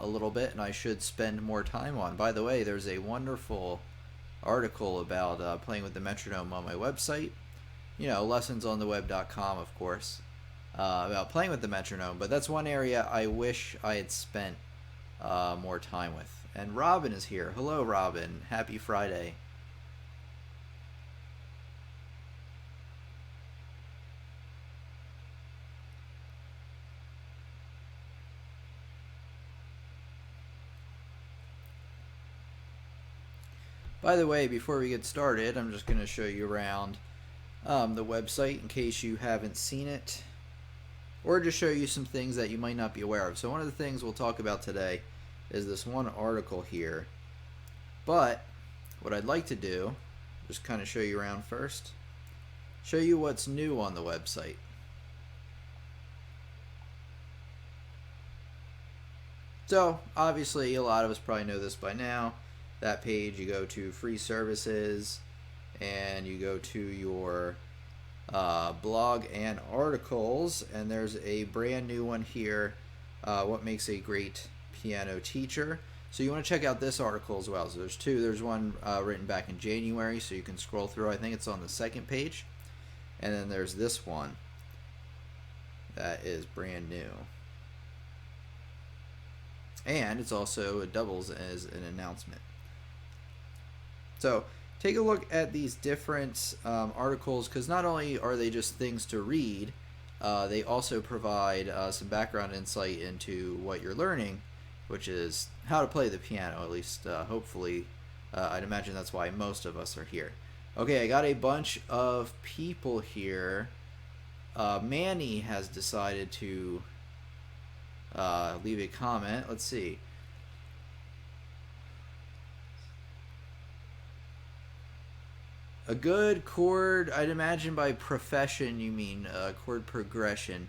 a little bit, and I should spend more time on. By the way, there's a wonderful article about playing with the metronome on my website. You know, lessonsontheweb.com, of course, about playing with the metronome. But that's one area I wish I had spent more time with. And Robin is here. Hello, Robin. Happy Friday. By the way, before we get started, I'm just going to show you around the website in case you haven't seen it, or just show you some things that you might not be aware of. So one of the things we'll talk about today is this one article here. But what I'd like to do, just kind of show you around first, show you what's new on the website. So obviously a lot of us probably know this by now. That page, you go to free services and you go to your blog and articles, and there's a brand new one here, what makes a great piano teacher. So you want to check out this article as well. So there's two. There's one written back in January, so you can scroll through. I think it's on the second page. And then there's this one that is brand new. And it's also, it doubles as an announcement. So take a look at these different articles, because not only are they just things to read, they also provide some background insight into what you're learning, which is how to play the piano, at least hopefully. I'd imagine that's why most of us are here. Okay, I got a bunch of people here. Manny has decided to leave a comment. Let's see. A good chord, I'd imagine by profession you mean chord progression.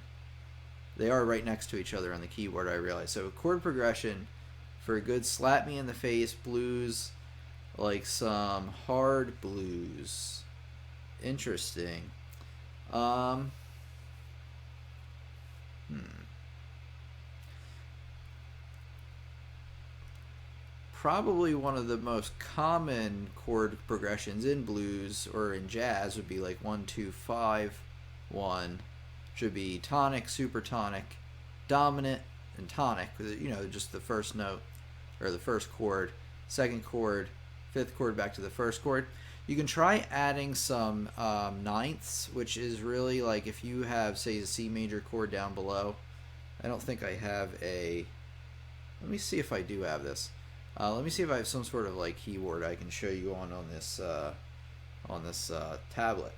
They are right next to each other on the keyboard, I realize. So chord progression for a good slap me in the face blues, like some hard blues. Interesting. Probably one of the most common chord progressions in blues or in jazz would be like 1 2 5 1. Should be tonic, supertonic, dominant, and tonic. You know, just the first note or the first chord, second chord, fifth chord back to the first chord. You can try adding some ninths, which is really like if you have, say, a C major chord down below. I don't think I have a. Let me see if I do have this. Let me see if I have some sort of like keyboard I can show you on this tablet.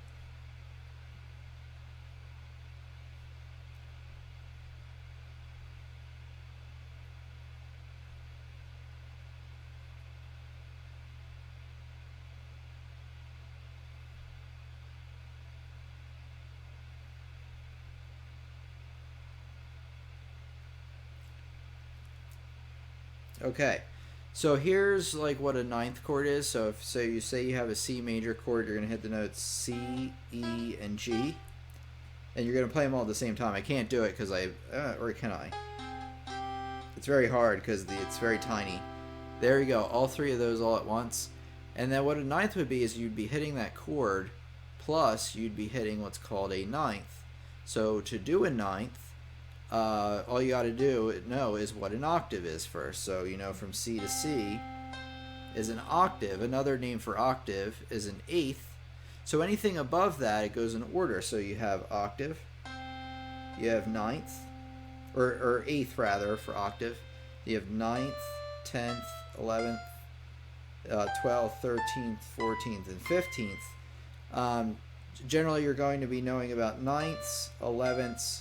Okay. So here's like what a ninth chord is. So if you say you have a C major chord, you're going to hit the notes C, E, and G, and you're going to play them all at the same time. I can't do it because or can I? It's very hard because it's very tiny. There you go, all three of those all at once. And then what a ninth would be is you'd be hitting that chord, plus you'd be hitting what's called a ninth. So to do a ninth, all you got to know is what an octave is first. So you know from C to C is an octave. Another name for octave is an eighth. So anything above that, it goes in order. So you have octave, you have ninth, or eighth rather for octave. You have ninth, 10th, 11th, 12th, 13th, 14th, and 15th. Generally, you're going to be knowing about ninths, 11ths,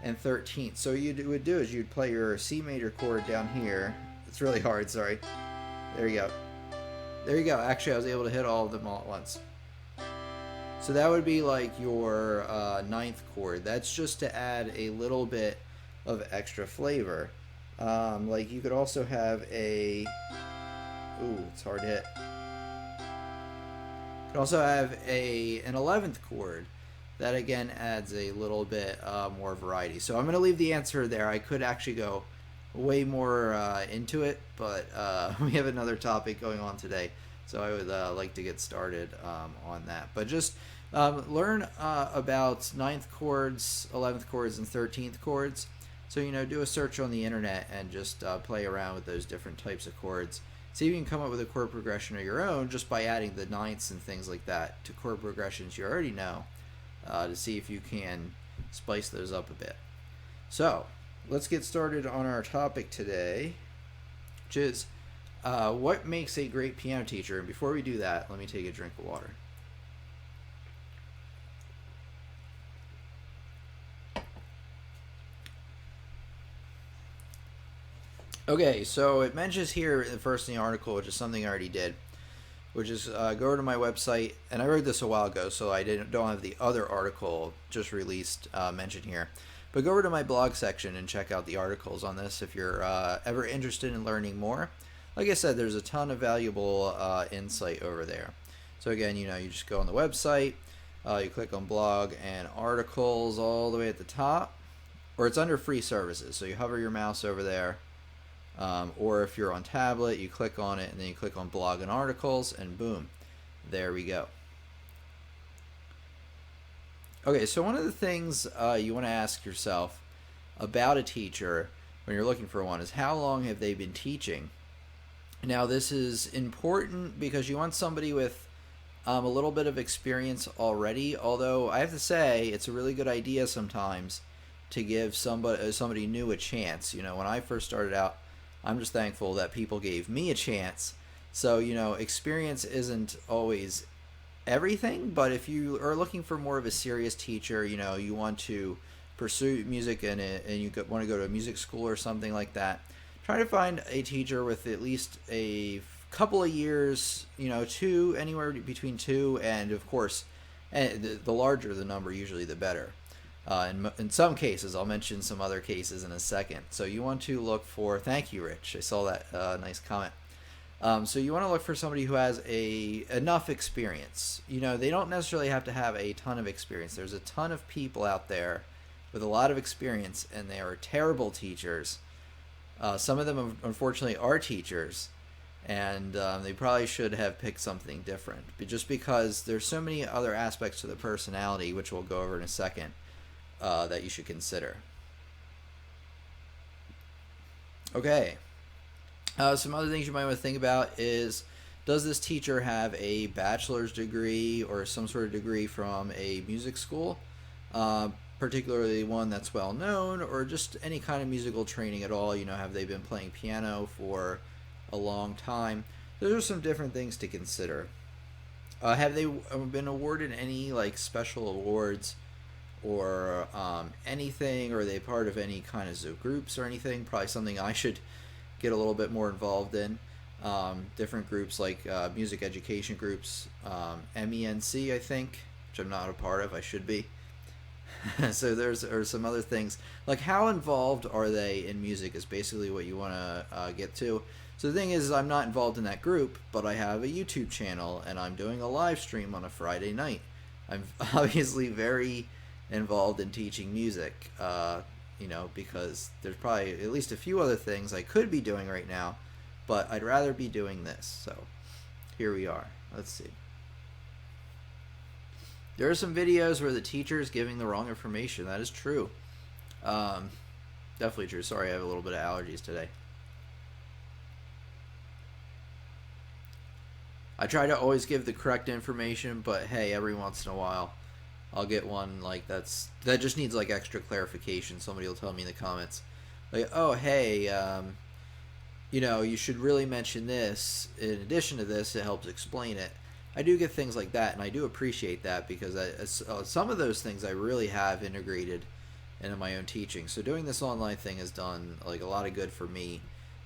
and 13th. So you would do is you'd play your C major chord down here. It's really hard, sorry. There you go. There you go. Actually, I was able to hit all of them all at once. So that would be like your ninth chord. That's just to add a little bit of extra flavor. Like you could also have a... Ooh, it's hard to hit. You could also have an 11th chord. That again adds a little bit more variety. So I'm going to leave the answer there. I could actually go way more into it, but we have another topic going on today, so I would like to get started on that. But just learn about ninth chords, 11th chords, and 13th chords. So, do a search on the internet and just play around with those different types of chords. See if you can come up with a chord progression of your own just by adding the ninths and things like that to chord progressions you already know, to see if you can spice those up a bit. So, let's get started on our topic today, which is what makes a great piano teacher. And before we do that, let me take a drink of water. Okay, so it mentions here first in the article, which is something I already did, which is go over to my website, and I wrote this a while ago, so I don't have the other article just released mentioned here. But go over to my blog section and check out the articles on this if you're ever interested in learning more. Like I said, there's a ton of valuable insight over there. So again, you just go on the website, you click on blog and articles all the way at the top, or it's under free services. So you hover your mouse over there. Or if you're on tablet, you click on it and then you click on blog and articles, and boom, there we go. Okay, so one of the things you want to ask yourself about a teacher when you're looking for one is how long have they been teaching? Now, this is important because you want somebody with a little bit of experience already, although I have to say it's a really good idea sometimes to give somebody new a chance. When I first started out, I'm just thankful that people gave me a chance. So, experience isn't always everything, but if you are looking for more of a serious teacher, you want to pursue music and you want to go to a music school or something like that, try to find a teacher with at least a couple of years, anywhere between 2 and, of course, and the larger the number, usually the better. In some cases, I'll mention some other cases in a second. So you want to look for, thank you, Rich. I saw that nice comment. So you want to look for somebody who has enough experience. They don't necessarily have to have a ton of experience. There's a ton of people out there with a lot of experience, and they are terrible teachers. Some of them, unfortunately, are teachers, and they probably should have picked something different. But just because there's so many other aspects to the personality, which we'll go over in a second, that you should consider. Okay. Some other things you might want to think about is, does this teacher have a bachelor's degree or some sort of degree from a music school, particularly one that's well known, or just any kind of musical training at all? Have they been playing piano for a long time? Those are some different things to consider. Have they been awarded any special awards or anything, or are they part of any kind of groups or anything? Probably something I should get a little bit more involved in. Different groups like music education groups, MENC, I think, which I'm not a part of. I should be. So there's some other things, like how involved are they in music is basically what you want to get to. So the thing is, I'm not involved in that group, but I have a YouTube channel and I'm doing a live stream on a Friday night. I'm obviously very involved in teaching music, because there's probably at least a few other things I could be doing right now, but I'd rather be doing this. So here we are. Let's see. There are some videos where the teacher is giving the wrong information. That is true. Definitely true. Sorry, I have a little bit of allergies today. I try to always give the correct information, but hey, every once in a while I'll get one that just needs extra clarification. Somebody will tell me in the comments, oh hey, you should really mention this in addition to this. It helps explain it. I do get things like that, and I do appreciate that because some of those things I really have integrated into my own teaching. So doing this online thing has done a lot of good for me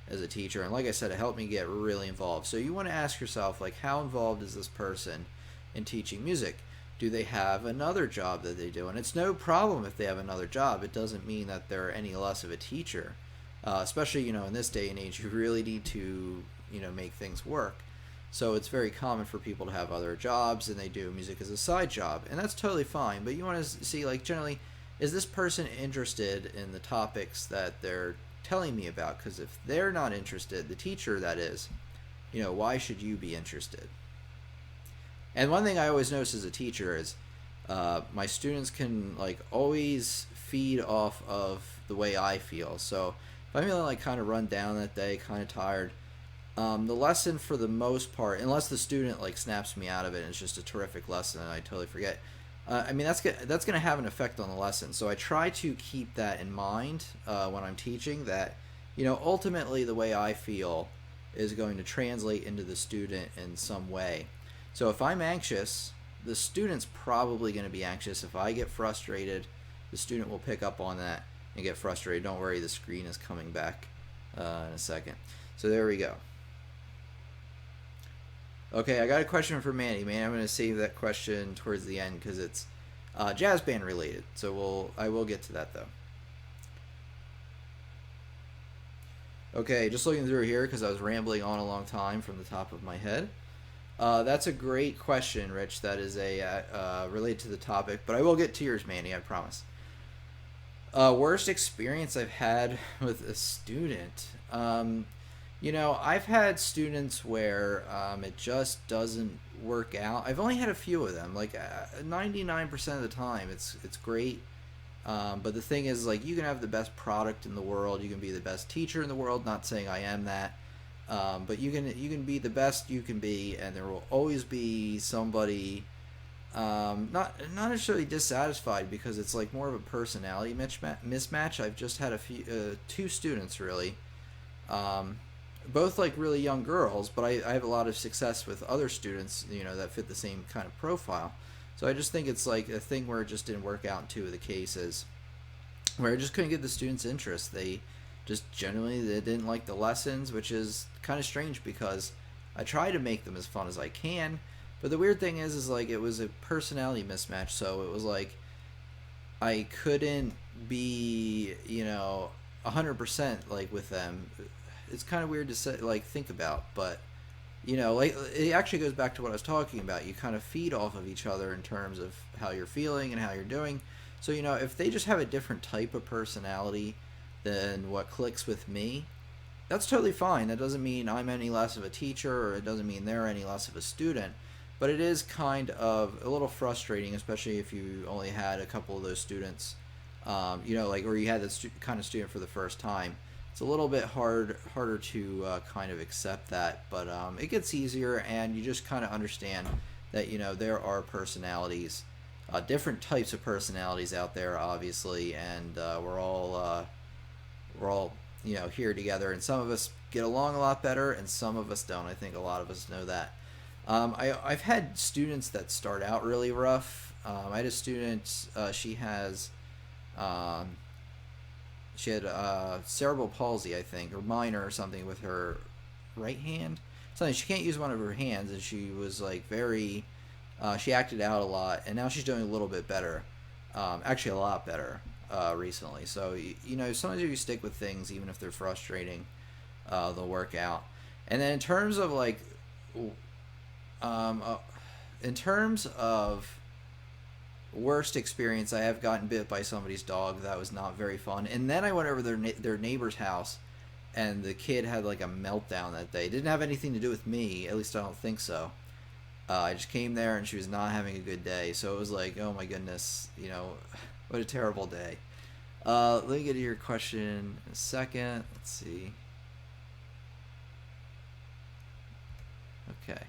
as a teacher, and like I said, it helped me get really involved. So you want to ask yourself, how involved is this person in teaching music? Do they have another job that they do? And it's no problem if they have another job. It doesn't mean that they're any less of a teacher. Especially, in this day and age, you really need to, make things work. So it's very common for people to have other jobs and they do music as a side job. And that's totally fine. But you want to see, generally, is this person interested in the topics that they're telling me about, because if they're not interested, the teacher that is, why should you be interested? And one thing I always notice as a teacher is my students can like always feed off of the way I feel. So if I'm feeling like kind of run down that day, kind of tired, the lesson for the most part, unless the student like snaps me out of it and it's just a terrific lesson and I totally forget, I mean that's gonna have an effect on the lesson. So I try to keep that in mind when I'm teaching, that ultimately the way I feel is going to translate into the student in some way. So if I'm anxious, the student's probably going to be anxious. If I get frustrated, the student will pick up on that and get frustrated. Don't worry, the screen is coming back in a second. So there we go. Okay, I got a question for Manny. Man, I'm going to save that question towards the end because it's jazz band related. So I will get to that though. Okay, just looking through here because I was rambling on a long time from the top of my head. That's a great question, Rich. That is related to the topic, but I will get to yours, Manny, I promise. Worst experience I've had with a student. I've had students where it just doesn't work out. I've only had a few of them. Like 99% of the time, it's great. But the thing is, like, you can have the best product in the world. You can be the best teacher in the world. Not saying I am that. But you can be the best you can be, and there will always be somebody not necessarily dissatisfied, because it's like more of a personality mismatch. I've just had two students really, both like really young girls, but I have a lot of success with other students that fit the same kind of profile. So I just think it's like a thing where it just didn't work out in two of the cases, where I just couldn't get the students' interest. They just generally they didn't like the lessons, which is kind of strange because I try to make them as fun as I can. But the weird thing is like it was a personality mismatch, so it was like I couldn't be 100% like with them. It's kind of weird to say, like, think about, but like it actually goes back to what I was talking about. You kind of feed off of each other in terms of how you're feeling and how you're doing. So if they just have a different type of personality than what clicks with me, that's totally fine. That doesn't mean I'm any less of a teacher, or it doesn't mean they're any less of a student. But it is kind of a little frustrating, especially if you only had a couple of those students, or you had this kind of student for the first time. It's a little bit harder to kind of accept that, but it gets easier, and you just kind of understand that there are personalities, different types of personalities out there, obviously, and we're all here together, and some of us get along a lot better, and some of us don't. I think a lot of us know that. I've had students that start out really rough. I had a student. She had cerebral palsy, I think, or minor or something with her right hand. Something, she can't use one of her hands, and she was like very. She acted out a lot, and now she's doing a little bit better. Actually, a lot better recently. So sometimes if you stick with things, even if they're frustrating, they'll work out. And then in terms of like, in terms of worst experience, I have gotten bit by somebody's dog. That was not very fun. And then I went over their neighbor's house, and the kid had like a meltdown that day. It didn't have anything to do with me, at least I don't think so. I just came there and she was not having a good day. So it was like, oh my goodness, what a terrible day. Let me get to your question in a second. Let's see. Okay.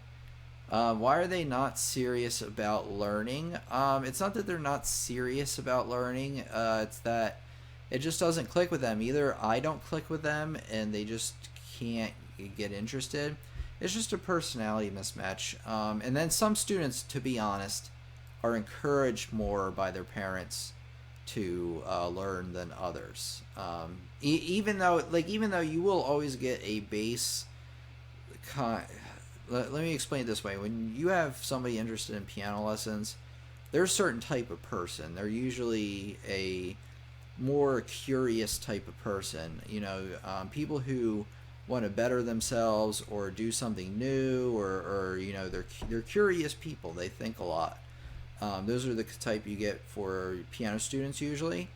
Why are they not serious about learning? It's not that they're not serious about learning. It's that it just doesn't click with them. Either I don't click with them and they just can't get interested. It's just a personality mismatch. And then some students, to be honest, are encouraged more by their parents to learn than others. Even though you will always get a base let me explain it this way. When you have somebody interested in piano lessons, they're a certain type of person. They're usually a more curious type of person. People who want to better themselves or do something new, or they're curious people. They think a lot. Those are the type you get for piano students usually.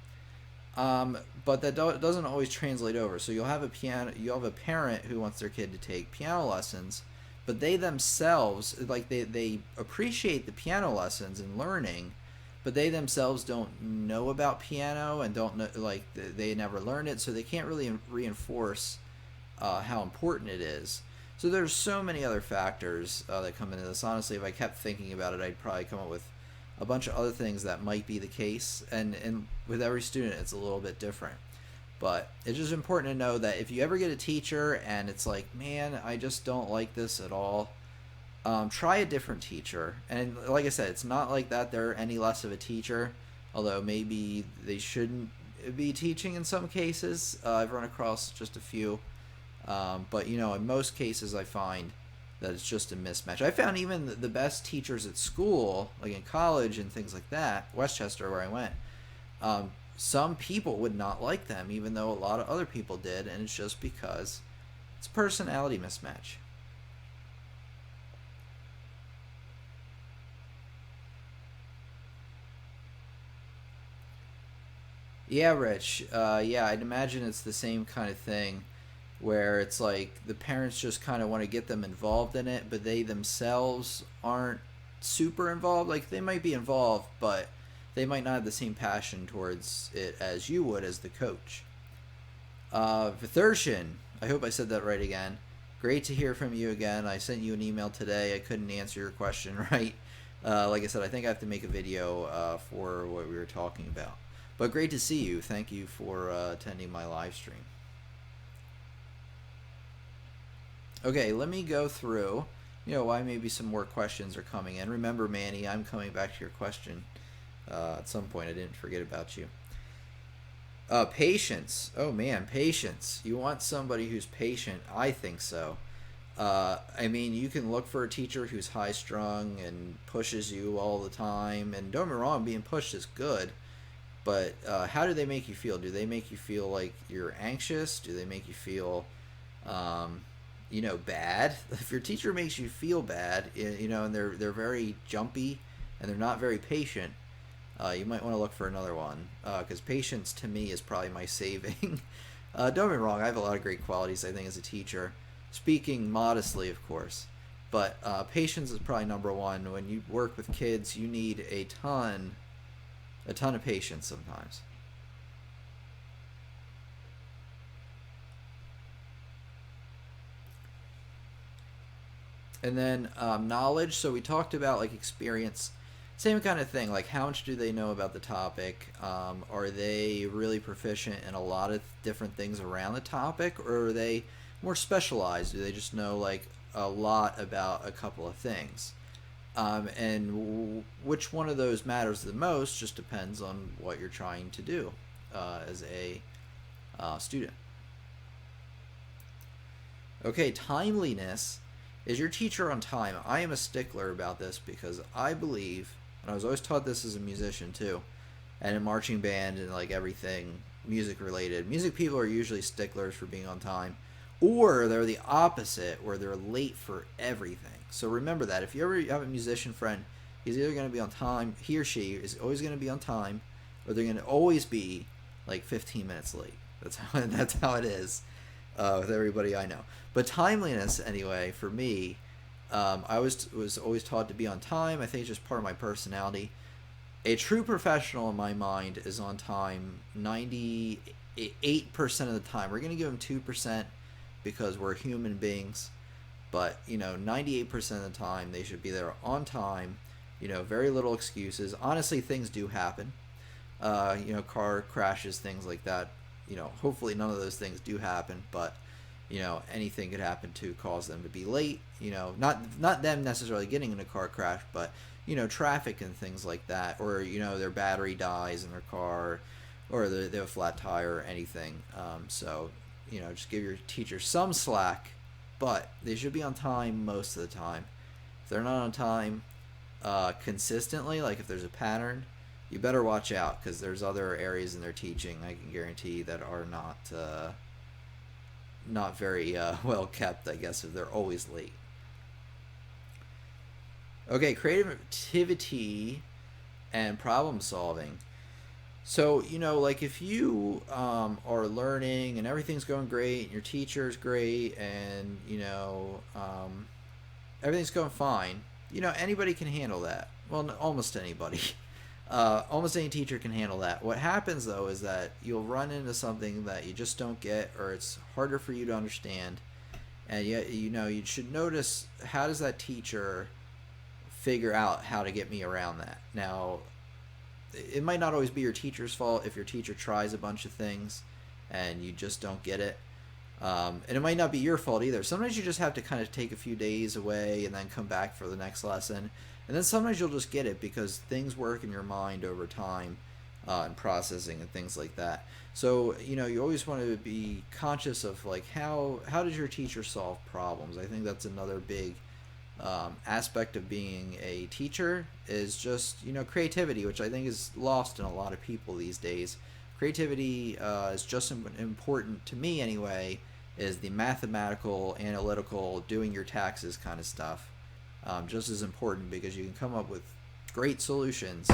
But that doesn't always translate over. So you'll have a parent who wants their kid to take piano lessons, but they themselves, like, they appreciate the piano lessons and learning, but they themselves don't know about piano and don't know, like, they never learned it, so they can't really reinforce how important it is. So there's so many other factors that come into this. Honestly, if I kept thinking about it, I'd probably come up with a bunch of other things that might be the case, and with every student it's a little bit different. But it's just important to know that if you ever get a teacher and it's like, man, I just don't like this at all, try a different teacher. And like I said, it's not like that they're any less of a teacher, although maybe they shouldn't be teaching in some cases. I've run across just a few, but in most cases I find that it's just a mismatch. I found even the best teachers at school, like in college and things like that, Westchester where I went, some people would not like them, even though a lot of other people did, and it's just because it's a personality mismatch. Yeah, Rich. Yeah, I'd imagine it's the same kind of thing where it's like the parents just kind of want to get them involved in it, but they themselves aren't super involved. Like, they might be involved, but they might not have the same passion towards it as you would as the coach. Vithurshan, I hope I said that right again. Great to hear from you again. I sent you an email today. I couldn't answer your question right. Like I said, I think I have to make a video for what we were talking about. But great to see you. Thank you for attending my live stream. Okay, let me go through, why maybe some more questions are coming in. Remember, Manny, I'm coming back to your question at some point. I didn't forget about you. Patience. Oh, man, patience. You want somebody who's patient? I think so. I mean, you can look for a teacher who's high-strung and pushes you all the time. And don't get me wrong, being pushed is good. But how do they make you feel? Do they make you feel like you're anxious? Do they make you feel, bad? If your teacher makes you feel bad, and they're very jumpy and they're not very patient, you might want to look for another one. Because patience, to me, is probably my saving. Don't get me wrong, I have a lot of great qualities, I think, as a teacher. Speaking modestly, of course. But patience is probably number one. When you work with kids, you need a ton of patience sometimes. And then knowledge. So we talked about, like, experience. Same kind of thing. Like, how much do they know about the topic? Are they really proficient in a lot of different things around the topic, or are they more specialized? Do they just know, like, a lot about a couple of things? And which one of those matters the most just depends on what you're trying to do as a student. Okay, timeliness. Is your teacher on time? I am a stickler about this because I believe, and I was always taught this as a musician too, and in marching band and like everything music related. Music people are usually sticklers for being on time, or they're the opposite, where they're late for everything. So remember that. If you ever have a musician friend, he's either going to be on time, he or she is always going to be on time, or they're going to always be like 15 minutes late. That's how it is with everybody I know. But timeliness, anyway, for me, I was always taught to be on time. I think it's just part of my personality. A true professional, in my mind, is on time 98% of the time. We're going to give them 2% because we're human beings. But, 98% of the time, they should be there on time. Very little excuses. Honestly, things do happen. Car crashes, things like that. Hopefully none of those things do happen. But, anything could happen to cause them to be late. Not them necessarily getting in a car crash, but, traffic and things like that. Or, their battery dies in their car, or they have a flat tire or anything. So, just give your teacher some slack. But they should be on time most of the time. If they're not on time consistently, like if there's a pattern, you better watch out, because there's other areas in their teaching, I can guarantee, that are not very well kept, I guess, if they're always late. Okay, creativity and problem solving. So, like if you are learning and everything's going great and your teacher's great and, everything's going fine, anybody can handle that. Well, almost anybody. Almost any teacher can handle that. What happens, though, is that you'll run into something that you just don't get or it's harder for you to understand. And yet, you should notice, how does that teacher figure out how to get me around that? Now, it might not always be your teacher's fault if your teacher tries a bunch of things and you just don't get it. And it might not be your fault either. Sometimes you just have to kind of take a few days away and then come back for the next lesson. And then sometimes you'll just get it because things work in your mind over time, and processing and things like that. So, you always want to be conscious of, like, how does your teacher solve problems? I think that's another big aspect of being a teacher, is just, creativity, which I think is lost in a lot of people these days. Creativity is just important to me anyway, is the mathematical, analytical, doing your taxes kind of stuff. Just as important, because you can come up with great solutions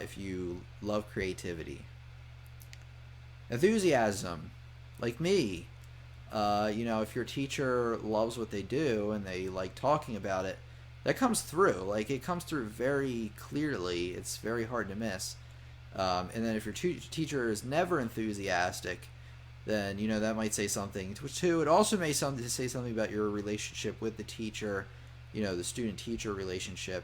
if you love creativity. Enthusiasm, like me. If your teacher loves what they do and they like talking about it, that comes through. Like, it comes through very clearly. It's very hard to miss. And then if your teacher is never enthusiastic, then that might say something too. It also may say something about your relationship with the teacher, the student-teacher relationship,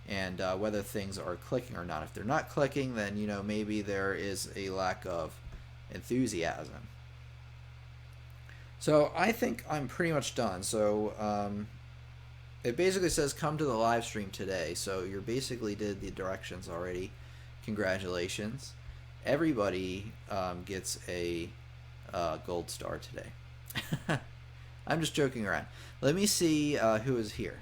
and whether things are clicking or not. If they're not clicking, then maybe there is a lack of enthusiasm. So I think I'm pretty much done. So it basically says come to the live stream today. So you basically did the directions already. Congratulations. Everybody gets a gold star today. I'm just joking around. Let me see who is here.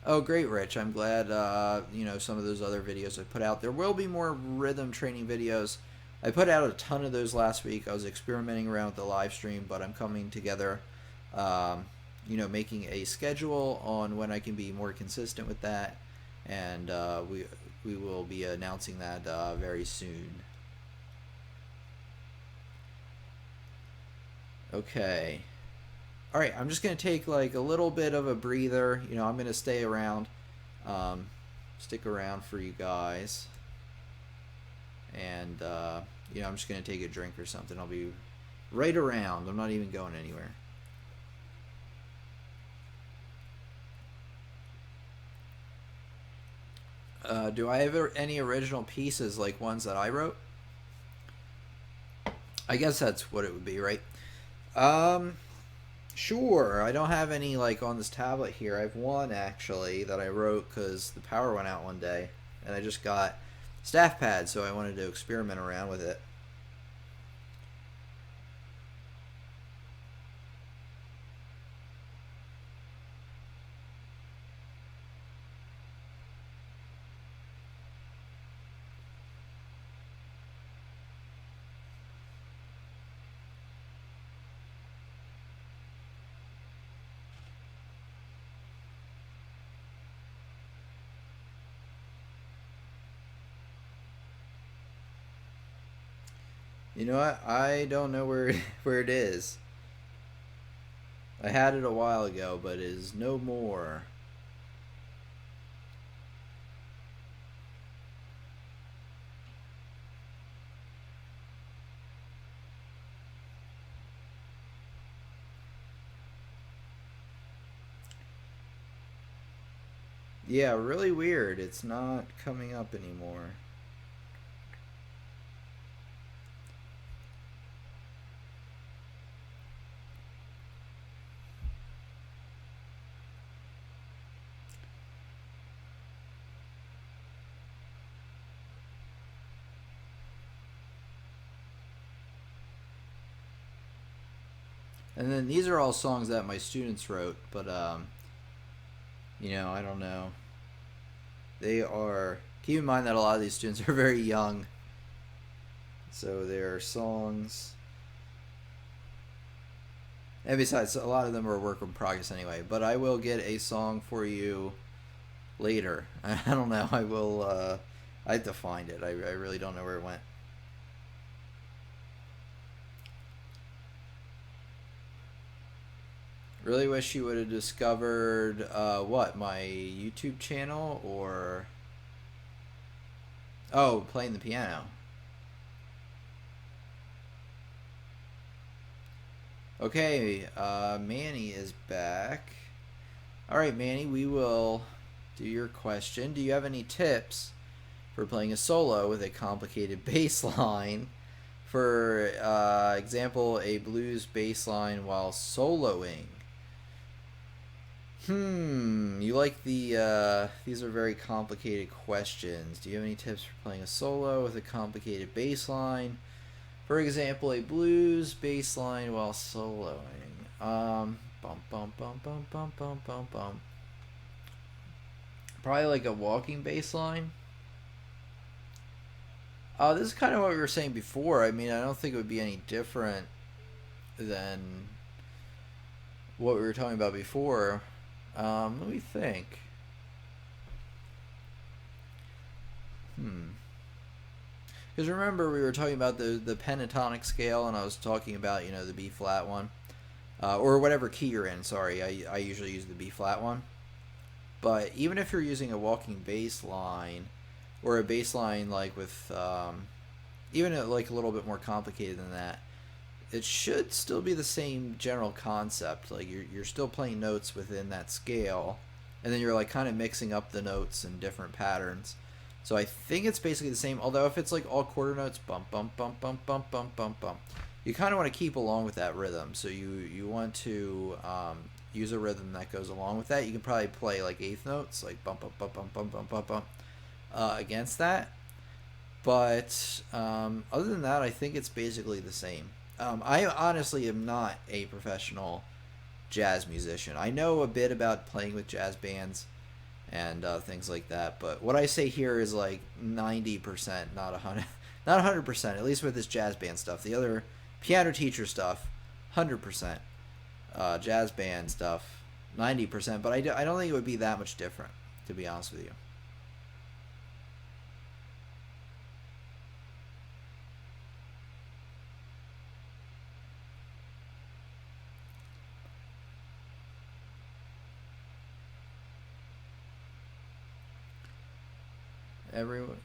Oh, great, Rich. I'm glad, some of those other videos I put out. There will be more rhythm training videos. I put out a ton of those last week. I was experimenting around with the live stream, but I'm coming together, making a schedule on when I can be more consistent with that. And we will be announcing that very soon. Okay. All right, I'm just going to take like a little bit of a breather. I'm going to stay around, stick around for you guys. And, I'm just going to take a drink or something. I'll be right around. I'm not even going anywhere. Do I have any original pieces, like ones that I wrote? I guess that's what it would be, right? Sure. I don't have any like on this tablet here. I have one actually that I wrote because the power went out one day, and I just got staff pads, so I wanted to experiment around with it. You know what? I don't know where where it is. I had it a while ago, but it is no more. Yeah, really weird. It's not coming up anymore. And then these are all songs that my students wrote, but I don't know. They are. Keep in mind that a lot of these students are very young, so their songs. And besides, a lot of them are work in progress anyway. But I will get a song for you later. I don't know. I will. I have to find it. I really don't know where it went. Really wish you would have discovered what, my YouTube channel, or oh, playing the piano. Okay, Manny is back. All right, Manny, we will do your question. Do you have any tips for playing a solo with a complicated bass line? For example, a blues bass line while soloing. You like the, these are very complicated questions. Do you have any tips for playing a solo with a complicated bass line? For example, a blues bass line while soloing. Bum, bum, bum, bum, bum, bum, bum, bum. Probably like a walking bass line. This is kind of what we were saying before. I mean, I don't think it would be any different than what we were talking about before. Let me think. Because remember, we were talking about the pentatonic scale, and I was talking about, you know, the B flat one, or whatever key you're in. Sorry, I usually use the B flat one. But even if you're using a walking bass line, or a bass line like with even like a little bit more complicated than that, it should still be the same general concept. Like you're still playing notes within that scale, and then you're like kind of mixing up the notes in different patterns. So I think it's basically the same. Although if it's like all quarter notes, bump bump bump bump bump bump bump bump, you kind of want to keep along with that rhythm. So you want to use a rhythm that goes along with that. You can probably play like eighth notes, like bump bump bump bump bump bump bump bump against that. But other than that, I think it's basically the same. I honestly am not a professional jazz musician. I know a bit about playing with jazz bands and things like that, but what I say here is like 90%, not 100, not 100%. At least with this jazz band stuff. The other piano teacher stuff, 100%. Jazz band stuff, 90%. But I don't think it would be that much different, to be honest with you.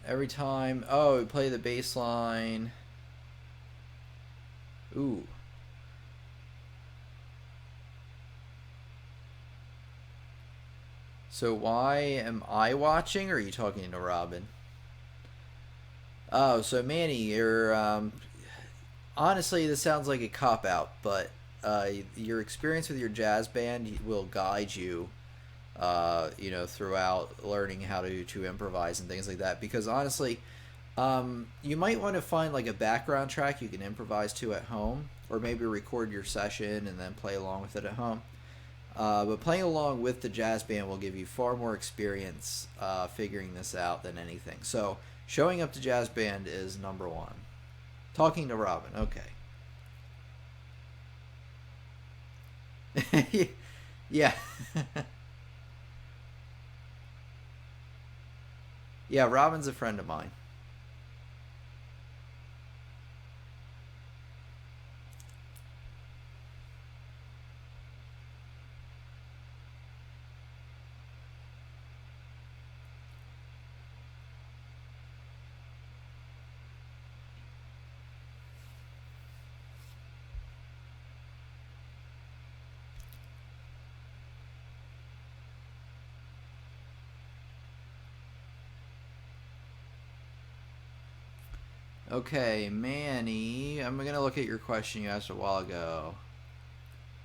Every time. Oh, we play the bass line. Ooh. So why am I watching, or are you talking to Robin? Oh, so Manny, you're honestly, this sounds like a cop out, but your experience with your jazz band will guide you, you know, throughout learning how to improvise and things like that. Because honestly, you might want to find like a background track you can improvise to at home, or maybe record your session and then play along with it at home. But playing along with the jazz band will give you far more experience figuring this out than anything. So showing up to jazz band is number one. Talking to Robin, okay. Yeah. Yeah, Robin's a friend of mine. Okay, Manny, I'm gonna look at your question you asked a while ago.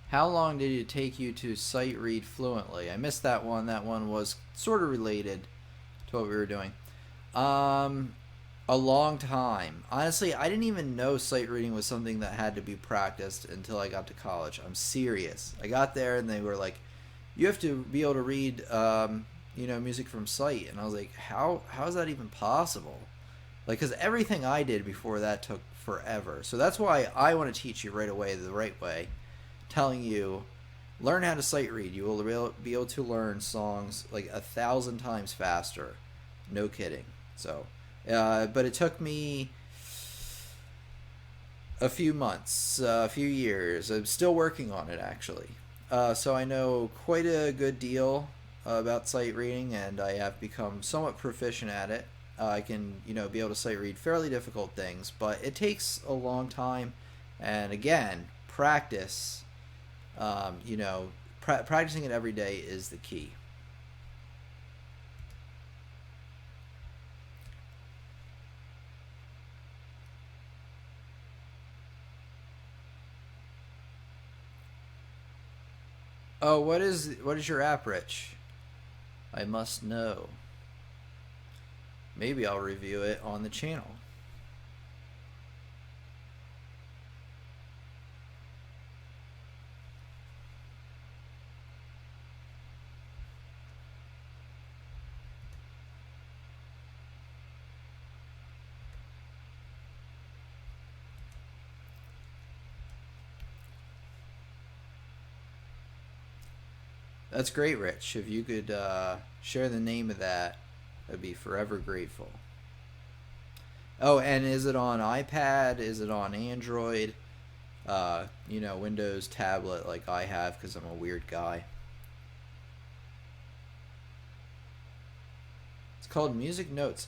How long did it take you to sight read fluently? I missed that one. That one was sort of related to what we were doing. Um, a long time. Honestly, I didn't even know sight reading was something that had to be practiced until I got to college. I'm serious. I got there and they were like, "You have to be able to read, you know, music from sight," and I was like, how is that even possible? Like, because everything I did before that took forever. So that's why I want to teach you right away the right way, telling you learn how to sight read. You will be able to learn songs like 1,000 times faster. No kidding. So, but it took me a few months, a few years. I'm still working on it actually. So I know quite a good deal about sight reading, and I have become somewhat proficient at it. I can, be able to sight read fairly difficult things, but it takes a long time. And again, practice. Practicing it every day is the key. Oh, what is your app, Rich? I must know. Maybe I'll review it on the channel. That's great, Rich. If you could share the name of that, I'd be forever grateful. Oh, and is it on iPad? Is it on Android? Windows tablet like I have because I'm a weird guy. It's called Music Notes.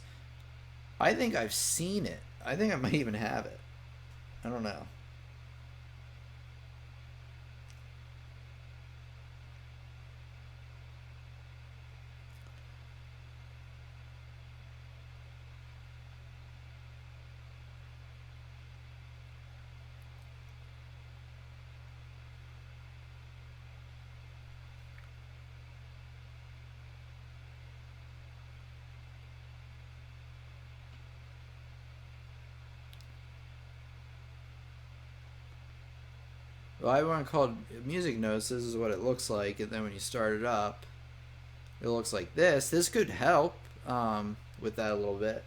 I think I've seen it. I think I might even have it. I don't know. Well, I have one called Music Notes. This is what it looks like, and then when you start it up, it looks like this. This could help with that a little bit.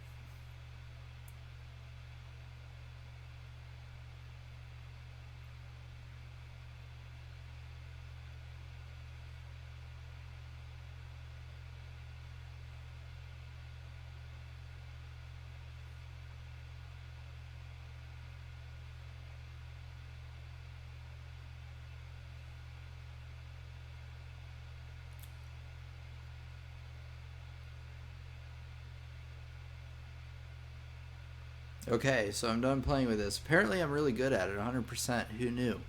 Okay, so I'm done playing with this. Apparently, I'm really good at it, 100%. Who knew?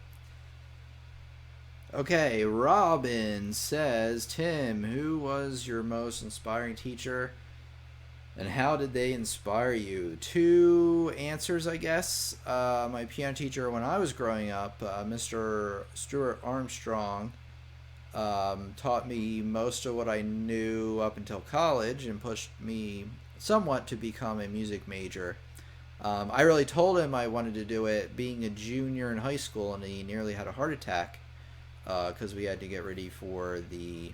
Okay, Robin says, Tim, who was your most inspiring teacher and how did they inspire you? Two answers, I guess. My piano teacher when I was growing up, Mr. Stuart Armstrong, taught me most of what I knew up until college and pushed me somewhat to become a music major. I really told him I wanted to do it being a junior in high school, and he nearly had a heart attack because we had to get ready for the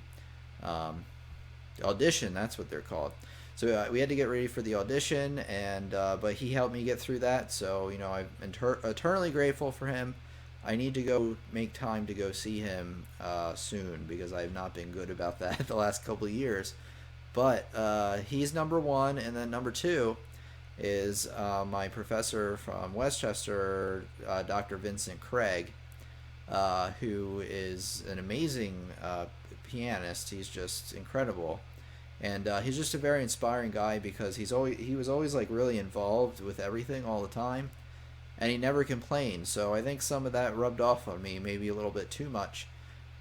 audition. That's what they're called. So we had to get ready for the audition, and but he helped me get through that. So I'm eternally grateful for him. I need to go make time to go see him soon because I have not been good about that the last couple of years. But he's number one, and then number two is my professor from Westchester, Dr. Vincent Craig, who is an amazing pianist. He's just incredible, and he's just a very inspiring guy because he was always like really involved with everything all the time, and he never complained. So I think some of that rubbed off on me, maybe a little bit too much,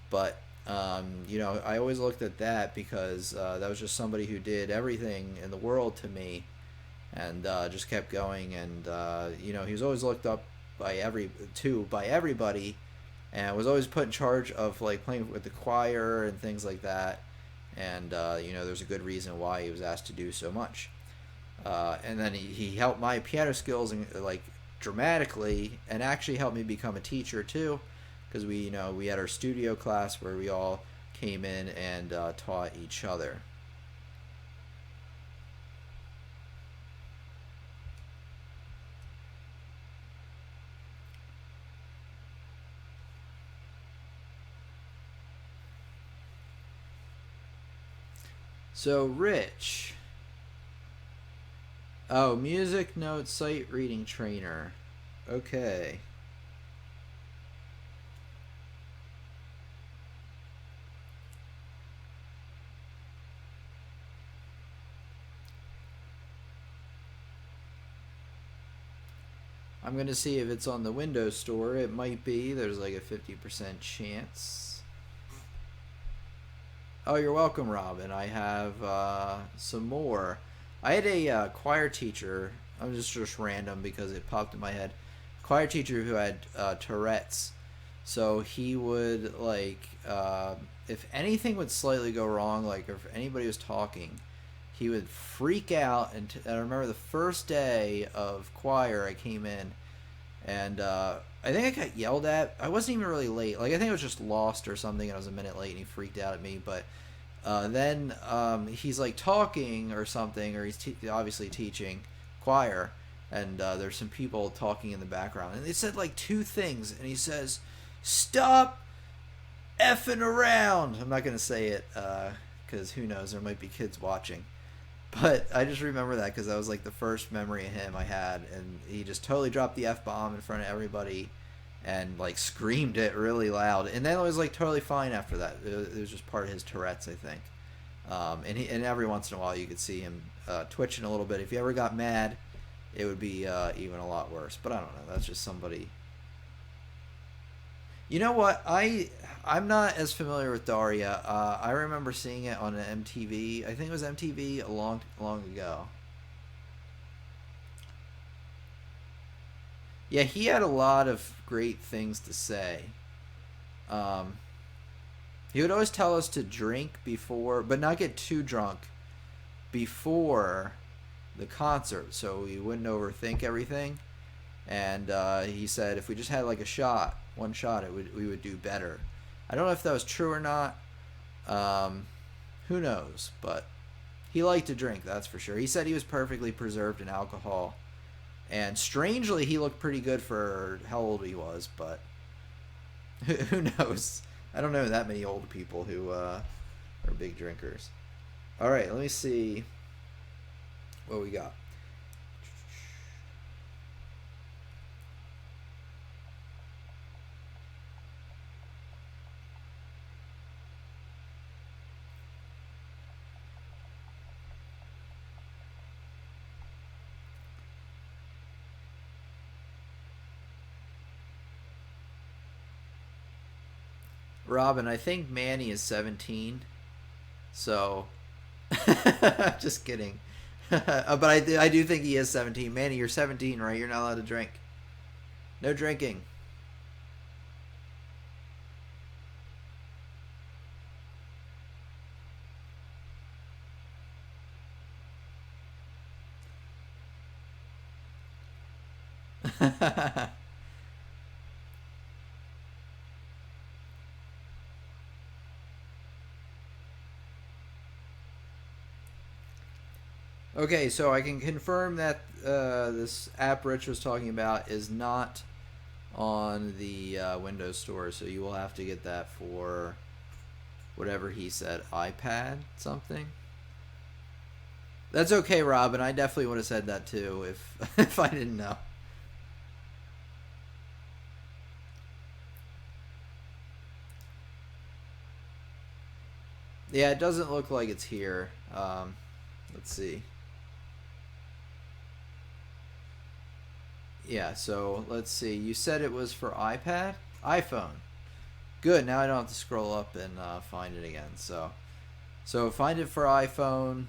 but I always looked at that because that was just somebody who did everything in the world to me and just kept going. And he was always looked up by everybody, and was always put in charge of like playing with the choir and things like that. And there's a good reason why he was asked to do so much. And then he helped my piano skills and like dramatically, and actually helped me become a teacher too, because we had our studio class where we all came in and taught each other. So, Rich. Oh, music notes sight reading trainer. Okay. I'm going to see if it's on the Windows Store. It might be. There's like a 50% chance. Oh, you're welcome, Robin. I have some more. I had a choir teacher. I'm just random because it popped in my head. Choir teacher who had Tourette's. So he would like, if anything would slightly go wrong, like if anybody was talking, he would freak out. And I remember the first day of choir, I came in, and I think I got yelled at. I wasn't even really late. Like I think I was just lost or something, and I was a minute late, and he freaked out at me. But then he's like talking or something, or he's obviously teaching choir, and there's some people talking in the background, and they said like two things, and he says, "Stop effing around." I'm not gonna say it because who knows, there might be kids watching. But I just remember that because that was like the first memory of him I had, and he just totally dropped the F bomb in front of everybody, and like screamed it really loud, and then it was like totally fine after that. It was just part of his Tourette's, I think. And every once in a while you could see him twitching a little bit. If he ever got mad, it would be even a lot worse. But I don't know. That's just somebody. You know what? I'm not as familiar with Daria. I remember seeing it on an MTV. I think it was MTV a long ago. Yeah, he had a lot of great things to say. Um, he would always tell us to drink before, but not get too drunk before the concert, so we wouldn't overthink everything. And he said if we just had like a shot, one shot, we would do better. I don't know if that was true or not. Um, who knows? But he liked to drink, that's for sure. He said he was perfectly preserved in alcohol, and strangely, he looked pretty good for how old he was. But who knows? I don't know that many old people who are big drinkers. All right, let me see what we got. Robin, I think Manny is 17. So, just kidding. But I do think he is 17. Manny, you're 17, right? You're not allowed to drink. No drinking. Okay, so I can confirm that this app Rich was talking about is not on the Windows Store, so you will have to get that for whatever he said, iPad something. That's okay, Robin. I definitely would have said that too if if I didn't know. Yeah, it doesn't look like it's here. Let's see. Yeah, so let's see. You said it was for iPad? iPhone. Good. Now I don't have to scroll up and find it again. So find it for iPhone.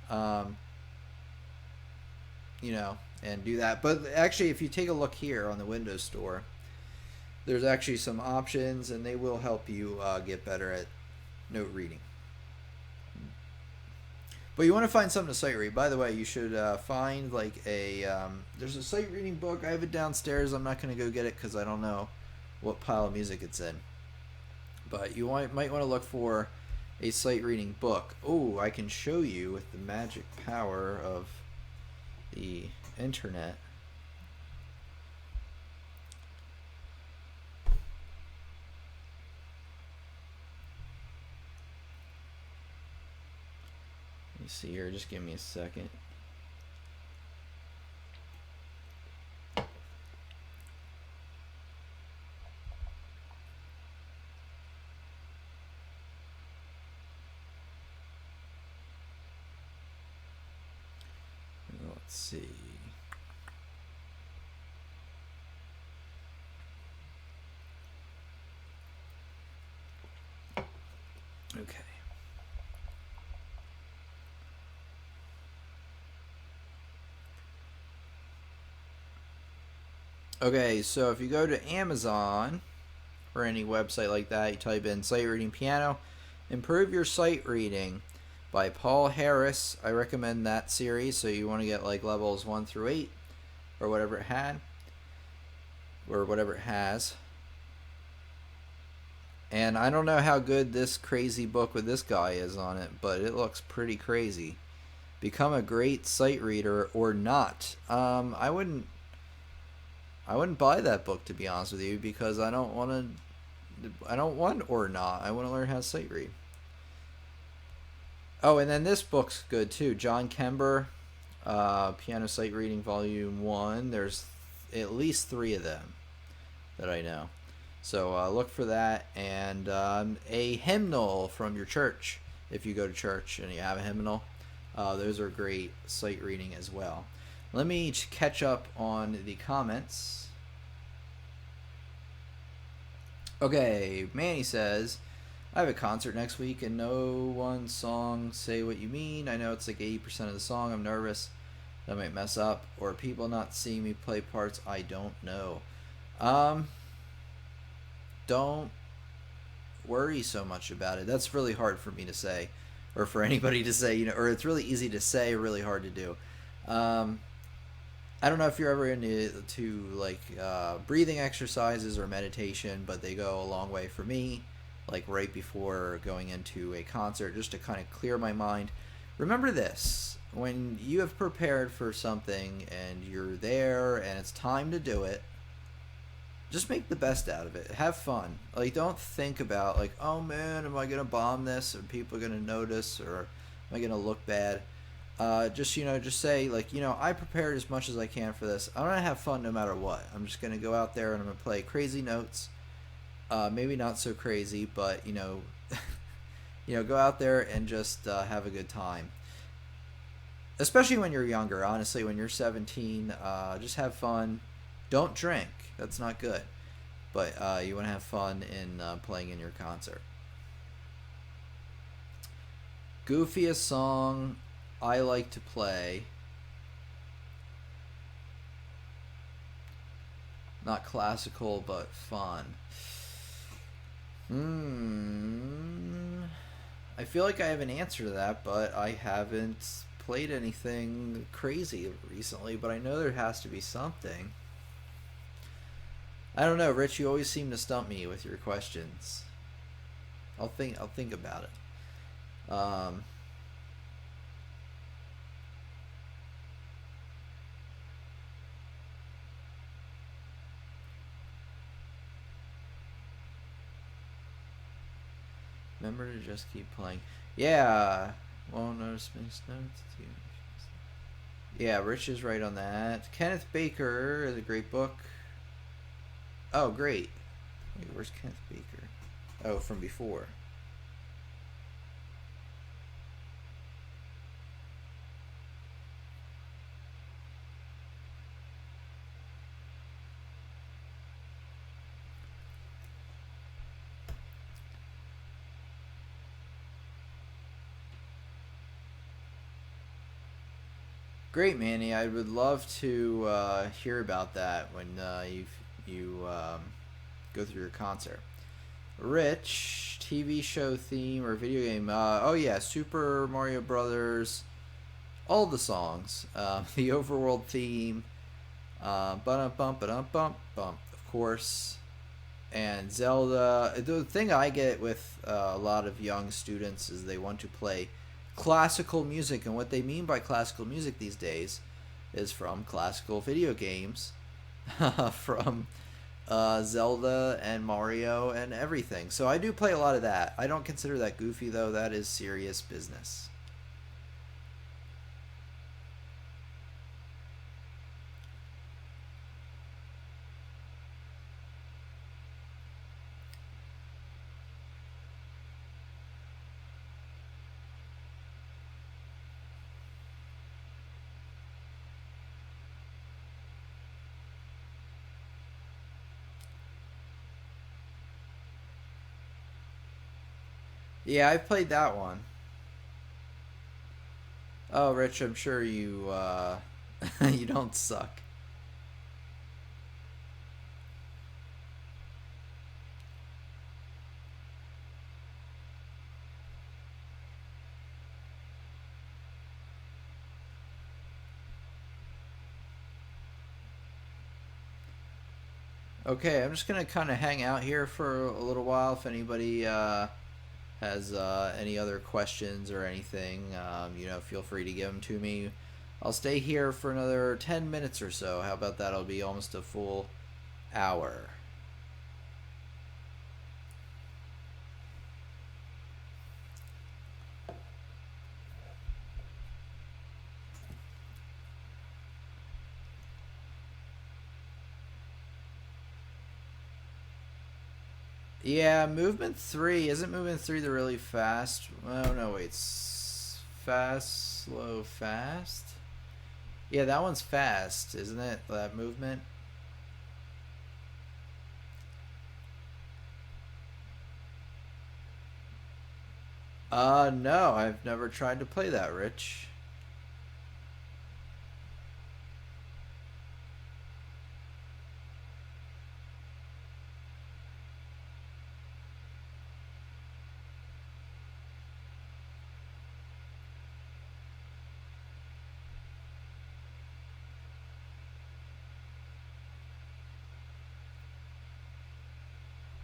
Um, and do that. But actually, if you take a look here on the Windows Store, there's actually some options, and they will help you get better at note reading. But you want to find something to sight read. By the way, you should find like a. There's a sight reading book. I have it downstairs. I'm not going to go get it because I don't know what pile of music it's in. But you might want to look for a sight reading book. Oh, I can show you with the magic power of the internet. see here. Just give me a second. Let's see. Okay. Okay, so if you go to Amazon or any website like that, you type in sight reading piano, Improve Your Sight Reading by Paul Harris. I recommend that series, so you want to get like levels 1 through 8 or whatever it had or whatever it has. And I don't know how good this crazy book with this guy is on it, but it looks pretty crazy. Become a great sight reader or not. I wouldn't buy that book, to be honest with you, because I don't want or not. I want to learn how to sight read. Oh, and then this book's good too. John Kember, Piano Sight Reading Volume 1. There's at least 3 of them that I know. So look for that. And a hymnal from your church, if you go to church and you have a hymnal. Those are great sight reading as well. Let me catch up on the comments. Okay, Manny says, I have a concert next week and no one song Say What You Mean. I know it's like 80% of the song. I'm nervous that I might mess up or people not seeing me play parts I don't know. Don't worry so much about it. That's really hard for me to say, or for anybody to say, or it's really easy to say, really hard to do. I don't know if you're ever into like breathing exercises or meditation, but they go a long way for me, like right before going into a concert, just to kind of clear my mind. Remember this, when you have prepared for something and you're there and it's time to do it, just make the best out of it. Have fun. Like, don't think about like, oh man, am I gonna bomb this? Are people gonna notice? Or am I gonna look bad? Just say like, I prepared as much as I can for this. I'm gonna have fun no matter what. I'm just gonna go out there and I'm gonna play crazy notes. Maybe not so crazy, but go out there and just have a good time. Especially when you're younger. Honestly, when you're 17, just have fun. Don't drink. That's not good. But you want to have fun in playing in your concert. Goofiest song I like to play. Not classical, but fun. I feel like I have an answer to that, but I haven't played anything crazy recently, but I know there has to be something. I don't know, Rich, you always seem to stump me with your questions. I'll think about it. Remember to just keep playing. Yeah. Won't notice missed notes. Yeah, Rich is right on that. Kenneth Baker is a great book. Oh, great. Wait, where's Kenneth Baker? Oh, from before. Great, Manny. I would love to hear about that when you go through your concert. Rich, TV show theme or video game? Oh yeah, Super Mario Brothers. All the songs, the overworld theme, of course, and Zelda. The thing I get with a lot of young students is they want to play classical music, and what they mean by classical music these days is from classical video games, from Zelda and Mario and everything. So I do play a lot of that. I don't consider that goofy though. That is serious business. Yeah, I've played that one. Oh, Rich, I'm sure you you don't suck. Okay, I'm just gonna kind of hang out here for a little while. If anybody has any other questions or anything, feel free to give them to me. I'll stay here for another 10 minutes or so. How about that? It'll be almost a full hour. Yeah, movement 3. Isn't movement 3 the really fast? Oh, no, wait. Fast, slow, fast? Yeah, that one's fast, isn't it? That movement? No, I've never tried to play that, Rich.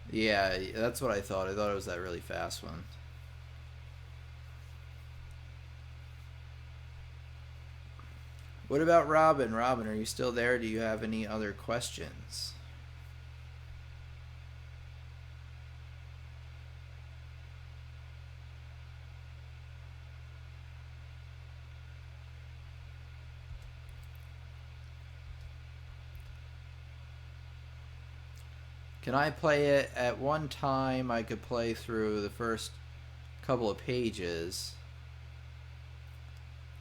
Yeah, that's what I thought. I thought it was that really fast one. What about Robin? Robin, are you still there? Do you have any other questions? Can I play it at one time? I could play through the first couple of pages.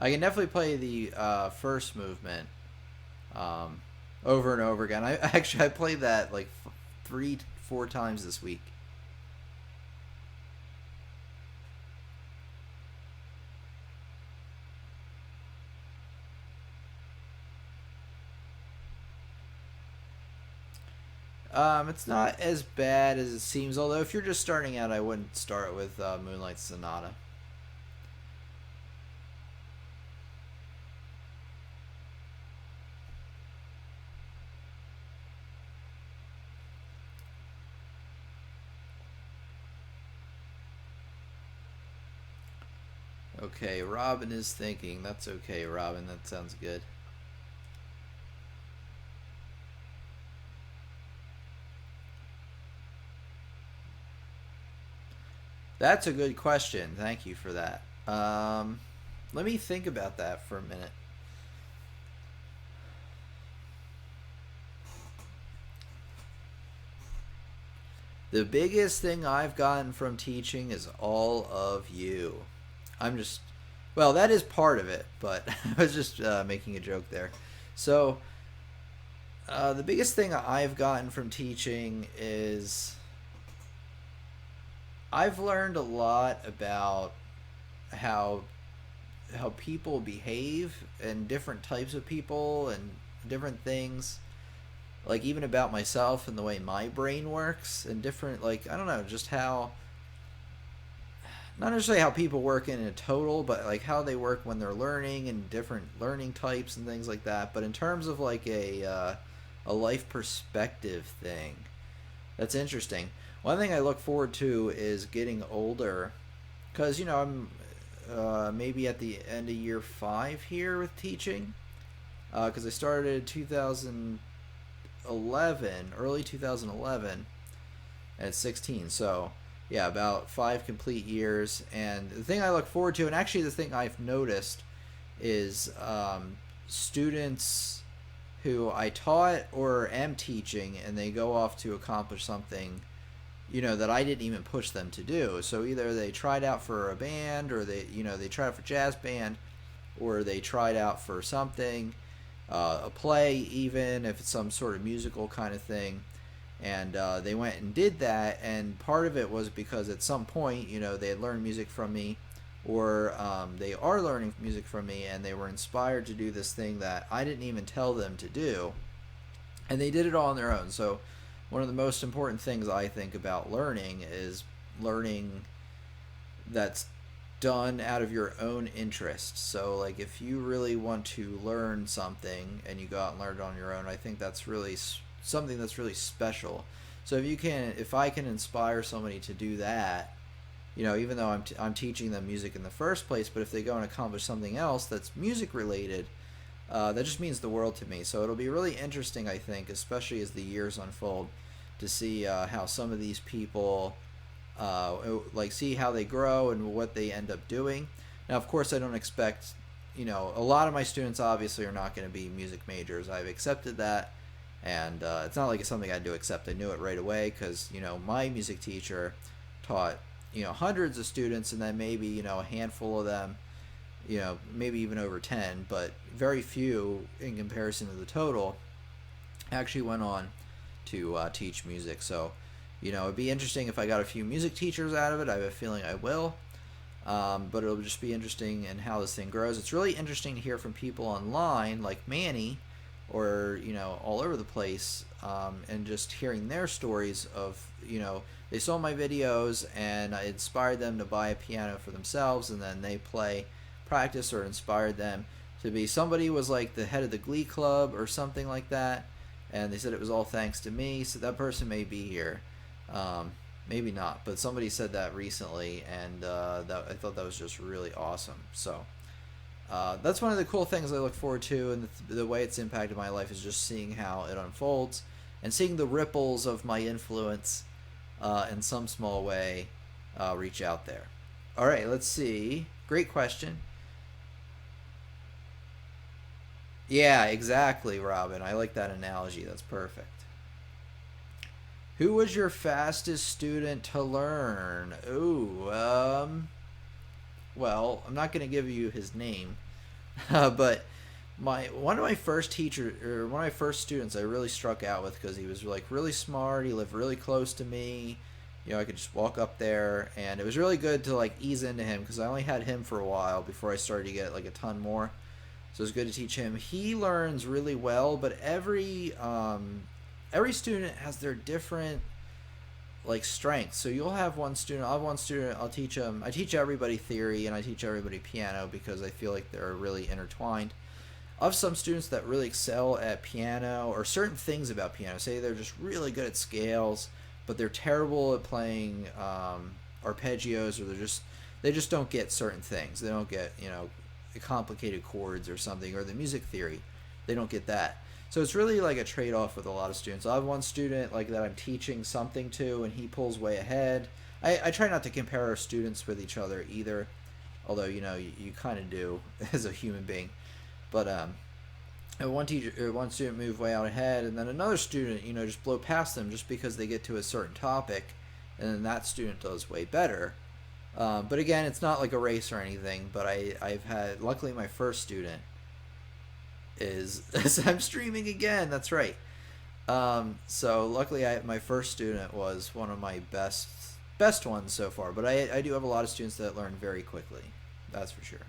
I can definitely play the first movement um, over and over again. I played that like 3, 4 times this week. It's not as bad as it seems. Although if you're just starting out, I wouldn't start with Moonlight Sonata. Okay, Robin is thinking. That's okay, Robin. That sounds good. That's a good question. Thank you for that. Let me think about that for a minute. The biggest thing I've gotten from teaching is all of you. I'm just, well, that is part of it, but I was just making a joke there. So, the biggest thing I've gotten from teaching is I've learned a lot about how how people behave and different types of people and different things, like even about myself and the way my brain works and different, like, I don't know, just how, not necessarily how people work in a total, but like how they work when they're learning and different learning types and things like that. But in terms of like a life perspective thing, that's interesting. One thing I look forward to is getting older, because I'm maybe at the end of year 5 here with teaching, because I started 2011, early 2011, at 16. So yeah, about 5 complete years. And the thing I look forward to, and actually the thing I've noticed, is students who I taught or am teaching, and they go off to accomplish something, that I didn't even push them to do. So either they tried out for a band, or they tried out for jazz band, or they tried out for something, a play, even if it's some sort of musical kind of thing. And they went and did that, and part of it was because at some point, they had learned music from me, or they are learning music from me, and they were inspired to do this thing that I didn't even tell them to do, and they did it all on their own. So one of the most important things I think about learning is learning that's done out of your own interest. So like if you really want to learn something and you go out and learn it on your own, I think that's really something that's really special. So if I can inspire somebody to do that, even though I'm teaching them music in the first place, but if they go and accomplish something else that's music related, that just means the world to me. So it'll be really interesting, I think, especially as the years unfold, to see how some of these people, see how they grow and what they end up doing. Now, of course, I don't expect, a lot of my students obviously are not going to be music majors. I've accepted that, and it's not like it's something I had to accept. I knew it right away because, my music teacher taught, hundreds of students, and then maybe, a handful of them, maybe even over 10, but very few in comparison to the total actually went on to teach music. So, it'd be interesting if I got a few music teachers out of it. I have a feeling I will. But it'll just be interesting in how this thing grows. It's really interesting to hear from people online like Manny or, all over the place, and just hearing their stories of, they saw my videos and I inspired them to buy a piano for themselves, and then they practice, or inspired them to be, somebody was like the head of the Glee Club or something like that, and they said it was all thanks to me. So that person may be here. Maybe not, but somebody said that recently, and I thought that was just really awesome. So that's one of the cool things I look forward to, and the way it's impacted my life is just seeing how it unfolds and seeing the ripples of my influence in some small way reach out there. All right, let's see. Great question. Yeah, exactly, Robin. I like that analogy. That's perfect. Who was your fastest student to learn? Ooh, well, I'm not going to give you his name, but one of my first teachers, or one of my first students, I really struck out with because he was like really smart. He lived really close to me. I could just walk up there, and it was really good to like ease into him because I only had him for a while before I started to get like a ton more. So it was good to teach him. He learns really well, but every student has their different like strengths. So you'll have one student. I'll have one student. I'll teach them. I teach everybody theory and I teach everybody piano because I feel like they're really intertwined. I have some students that really excel at piano or certain things about piano. Say they're just really good at scales, but they're terrible at playing arpeggios, or they just don't get certain things. They don't get complicated chords or something, or the music theory. They don't get that. So it's really like a trade-off with a lot of students. I have one student like that I'm teaching something to, and he pulls way ahead. I try not to compare our students with each other either, although you kind of do as a human being. But one student moved way out ahead, and then another student just blow past them just because they get to a certain topic, and then that student does way better. But again, it's not like a race or anything. But I've had, luckily, my first student is I'm streaming again. That's right. So luckily, my first student was one of my best ones so far. But I do have a lot of students that learn very quickly. That's for sure.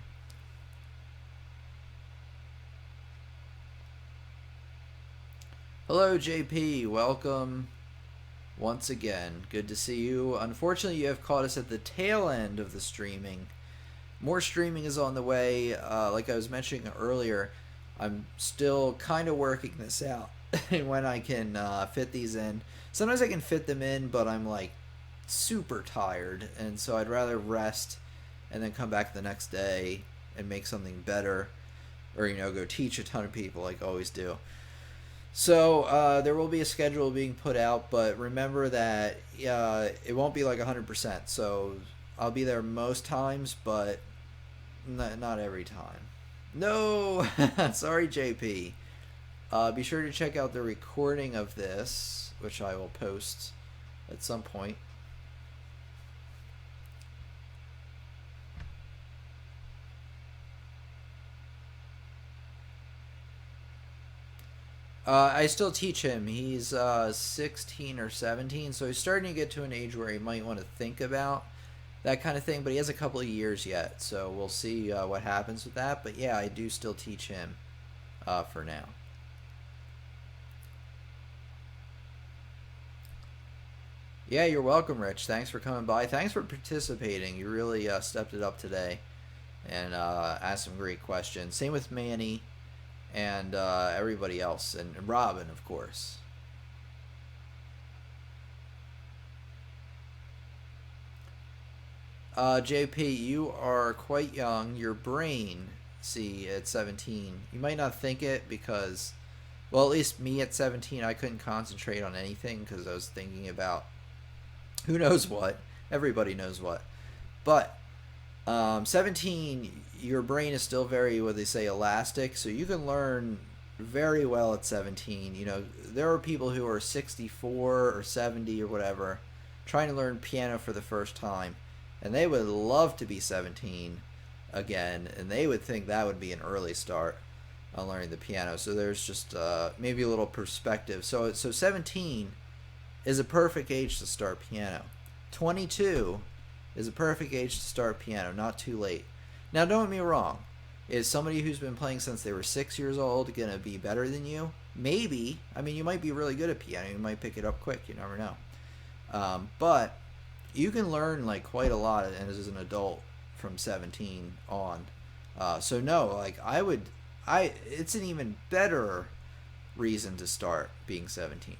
Hello, JP. Welcome once again. Good to see you. Unfortunately, you have caught us at the tail end of the streaming. More streaming is on the way. Like I was mentioning earlier, I'm still kind of working this out and when I can fit these in. Sometimes I can fit them in, but I'm like super tired, and so I'd rather rest and then come back the next day and make something better, or go teach a ton of people like I always do. So there will be a schedule being put out, but remember that it won't be like 100%. So I'll be there most times, but not every time. No, sorry, JP. Be sure to check out the recording of this, which I will post at some point. I still teach him. He's 16 or 17, so he's starting to get to an age where he might want to think about that kind of thing, but he has a couple of years yet, so we'll see what happens with that. But yeah, I do still teach him for now. Yeah, you're welcome, Rich. Thanks for coming by. Thanks for participating. You really stepped it up today and asked some great questions. Same with Manny and everybody else, and Robin, of course. JP, you are quite young. Your brain, see, at 17, you might not think it because, well, at least me at 17, I couldn't concentrate on anything because I was thinking about who knows what. Everybody knows what. But 17, your brain is still very, what they say, elastic, so you can learn very well at 17. You know, there are people who are 64 or 70 or whatever trying to learn piano for the first time, and they would love to be 17 again, and they would think that would be an early start on learning the piano. So there's just maybe a little perspective. So 17 is a perfect age to start piano. 22 is a perfect age to start piano, not too late. Now, don't get me wrong. Is somebody who's been playing since they were 6 years old going to be better than you? Maybe. I mean, you might be really good at piano. You might pick it up quick. You never know. But you can learn like quite a lot as an adult from 17 on. So no, like it's an even better reason to start being 17.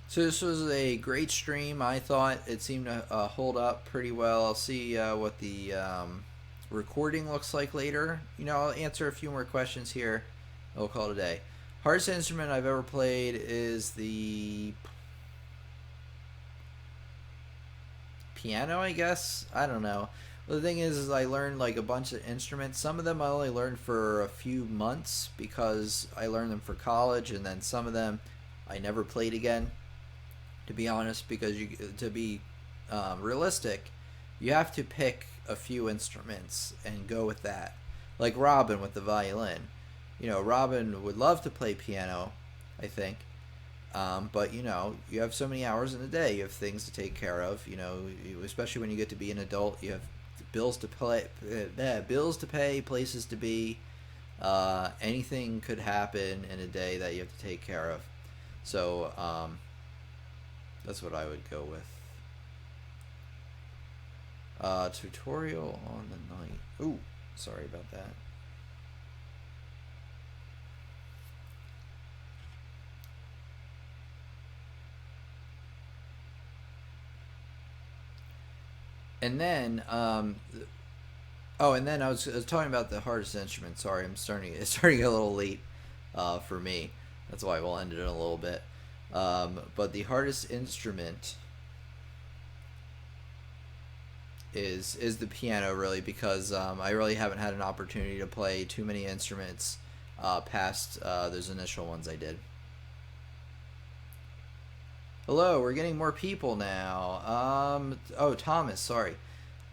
So this was a great stream. I thought it seemed to hold up pretty well. I'll see what the recording looks like later. You know, I'll answer a few more questions here. We'll call it a day. Hardest instrument I've ever played is the piano, I guess. I don't know. Well, the thing is I learned like a bunch of instruments. Some of them I only learned for a few months because I learned them for college, and then some of them I never played again, to be honest, because to be realistic, you have to pick a few instruments and go with that. Like Robin with the violin. You know, Robin would love to play piano, I think, but you know, you have so many hours in a day. You have things to take care of. You know, especially when you get to be an adult, you have bills to pay, places to be. Anything could happen in a day that you have to take care of. So that's what I would go with. Tutorial on the night. Ooh, sorry about that. And then, and then I was talking about the hardest instrument. Sorry, it's starting a little late for me. That's why we'll end it in a little bit. But the hardest instrument is the piano, really, because I really haven't had an opportunity to play too many instruments past those initial ones I did. Hello, we're getting more people now. Thomas, sorry.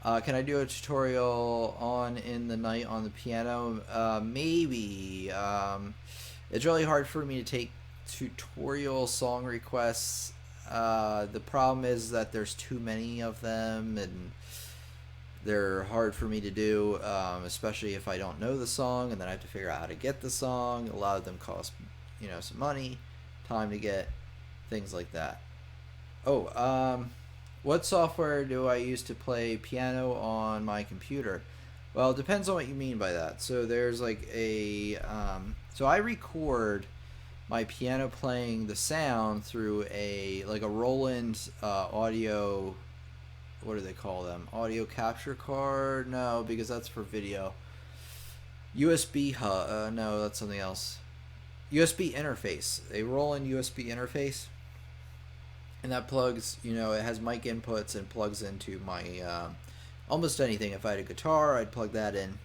Can I do a tutorial on in the night on the piano? Maybe. It's really hard for me to take tutorial song requests. The problem is that there's too many of them, and they're hard for me to do, especially if I don't know the song, and then I have to figure out how to get the song. A lot of them cost, some money, time to get, things like that. What software do I use to play piano on my computer? Well, it depends on what you mean by that. So there's like so I record my piano playing the sound through a Roland audio, what do they call them? Audio capture card? No, because that's for video. USB hub? No, that's something else. USB interface. A Roland USB interface. and that plugs, you know, it has mic inputs and plugs into my almost anything. If I had a guitar, I'd plug that in.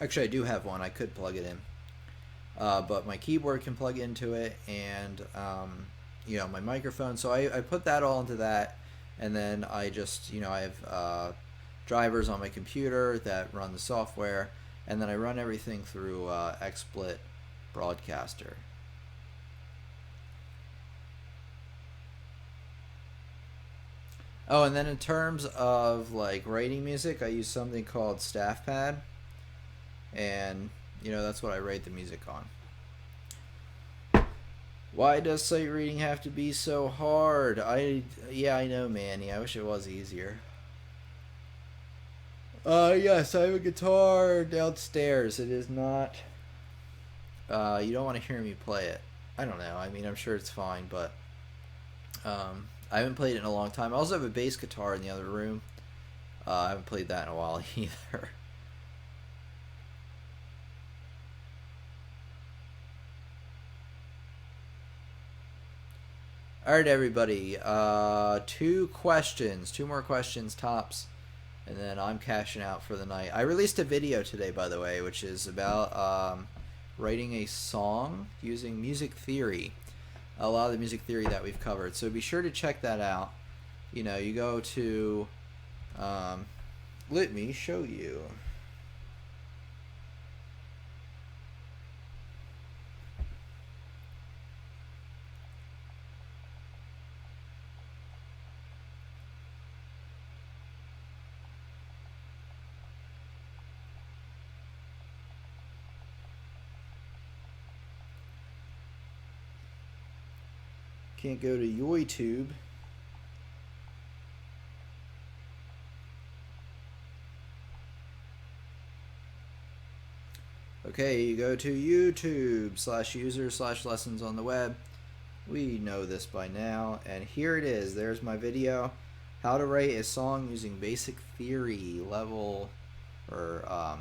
Actually, I do have one. I could plug it in, but my keyboard can plug into it, and you know, my microphone. So I put that all into that, and then I just, you know, I have drivers on my computer that run the software, and then I run everything through XSplit Broadcaster. Oh, and then in terms of like writing music, I use something called StaffPad, and you know, that's what I write the music on. Why does sight reading have to be so hard? Yeah, I know, Manny. I wish it was easier. Yes, I have a guitar downstairs. It is not. You don't want to hear me play it. I don't know. I mean, I'm sure it's fine, but I haven't played it in a long time. I also have a bass guitar in the other room. I haven't played that in a while either. All right, everybody. Two more questions tops, and then I'm cashing out for the night. I released a video today, by the way, which is about writing a song using music theory. A lot of the music theory that we've covered. So be sure to check that out. You know, you go to let me show you. Can't go to YouTube. Okay, you go to YouTube/user/lessons on the web. We know this by now, and here it is. There's my video. How to write a song using basic theory level, or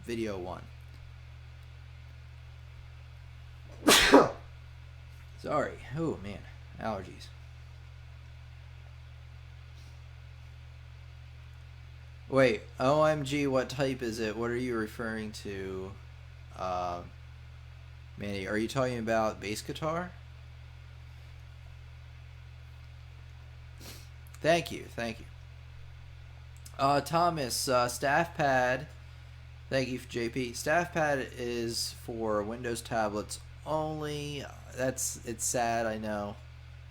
video 1. Sorry. Oh man, allergies. Wait, OMG, what type is it? What are you referring to? Manny, are you talking about bass guitar? Thank you. Thomas, staff pad. Thank you, JP. Staff pad is for Windows tablets only. It's sad, I know.